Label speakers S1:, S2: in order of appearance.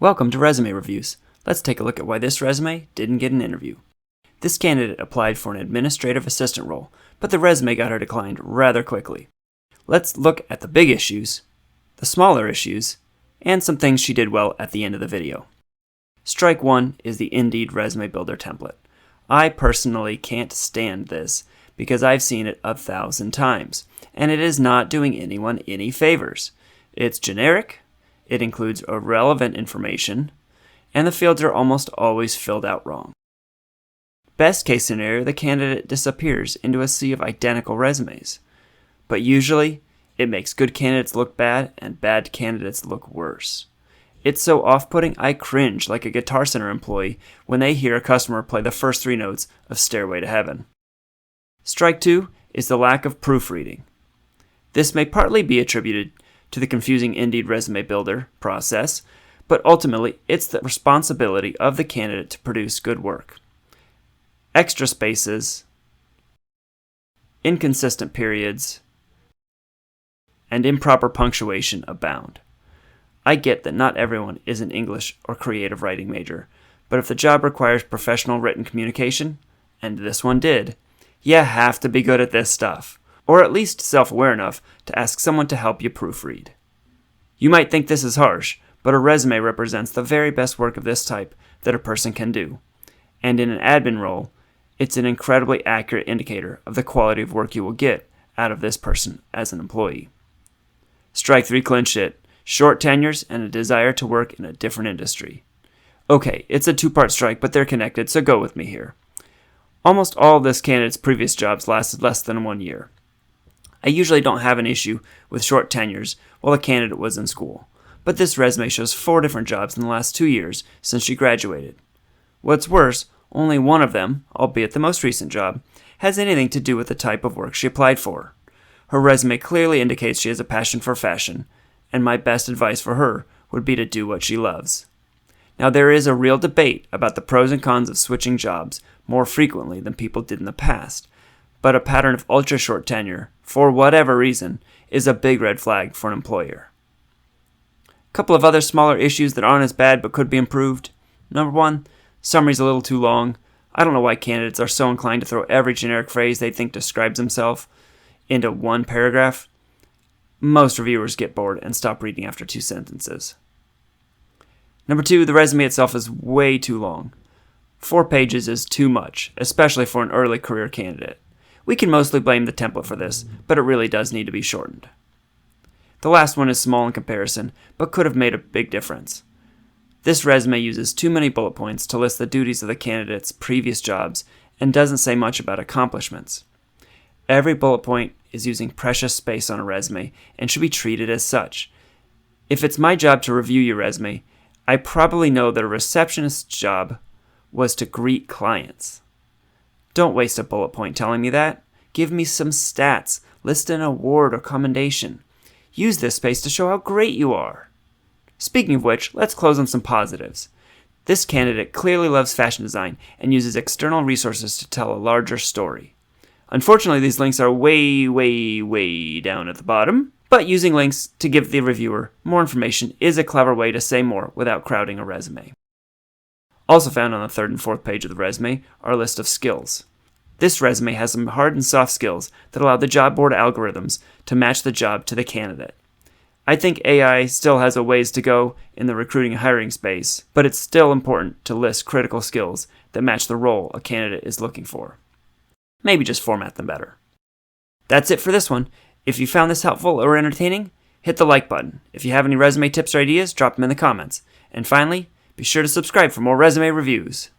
S1: Welcome to Resume Reviews. Let's take a look at why this resume didn't get an interview. This candidate applied for an administrative assistant role, but the resume got her declined rather quickly. Let's look at the big issues, the smaller issues, and some things she did well at the end of the video. Strike one is the Indeed Resume Builder template. I personally can't stand this because I've seen it 1,000 times, and it is not doing anyone any favors. It's generic, it includes irrelevant information, and the fields are almost always filled out wrong. Best case scenario, the candidate disappears into a sea of identical resumes. But usually, it makes good candidates look bad and bad candidates look worse. It's so off-putting, I cringe like a Guitar Center employee when they hear a customer play the first 3 notes of Stairway to Heaven. Strike two is the lack of proofreading. This may partly be attributed to the confusing Indeed Resume Builder process, but ultimately it's the responsibility of the candidate to produce good work. Extra spaces, inconsistent periods, and improper punctuation abound. I get that not everyone is an English or creative writing major, but if the job requires professional written communication, and this one did, you have to be good at this stuff, or at least self-aware enough to ask someone to help you proofread. You might think this is harsh, but a resume represents the very best work of this type that a person can do, and in an admin role, it's an incredibly accurate indicator of the quality of work you will get out of this person as an employee. Strike three clinched it: short tenures and a desire to work in a different industry. Okay, it's a 2-part strike, but they're connected, so go with me here. Almost all of this candidate's previous jobs lasted less than 1 year. I usually don't have an issue with short tenures while a candidate was in school, but this resume shows 4 different jobs in the last 2 years since she graduated. What's worse, only one of them, albeit the most recent job, has anything to do with the type of work she applied for. Her resume clearly indicates she has a passion for fashion, and my best advice for her would be to do what she loves. Now, there is a real debate about the pros and cons of switching jobs more frequently than people did in the past, but a pattern of ultra-short tenure, for whatever reason, is a big red flag for an employer. A couple of other smaller issues that aren't as bad but could be improved. Number 1, summary's a little too long. I don't know why candidates are so inclined to throw every generic phrase they think describes themselves into one paragraph. Most reviewers get bored and stop reading after 2 sentences. Number 2, the resume itself is way too long. 4 pages is too much, especially for an early career candidate. We can mostly blame the template for this, but it really does need to be shortened. The last one is small in comparison, but could have made a big difference. This resume uses too many bullet points to list the duties of the candidate's previous jobs and doesn't say much about accomplishments. Every bullet point is using precious space on a resume and should be treated as such. If it's my job to review your resume, I probably know that a receptionist's job was to greet clients. Don't waste a bullet point telling me that. Give me some stats, list an award or commendation. Use this space to show how great you are. Speaking of which, let's close on some positives. This candidate clearly loves fashion design and uses external resources to tell a larger story. Unfortunately, these links are way down at the bottom, but using links to give the reviewer more information is a clever way to say more without crowding a resume. Also found on the 3rd and 4th page of the resume are a list of skills. This resume has some hard and soft skills that allow the job board algorithms to match the job to the candidate. I think AI still has a ways to go in the recruiting and hiring space, but it's still important to list critical skills that match the role a candidate is looking for. Maybe just format them better. That's it for this one. If you found this helpful or entertaining, hit the like button. If you have any resume tips or ideas, drop them in the comments. And finally, be sure to subscribe for more resume reviews.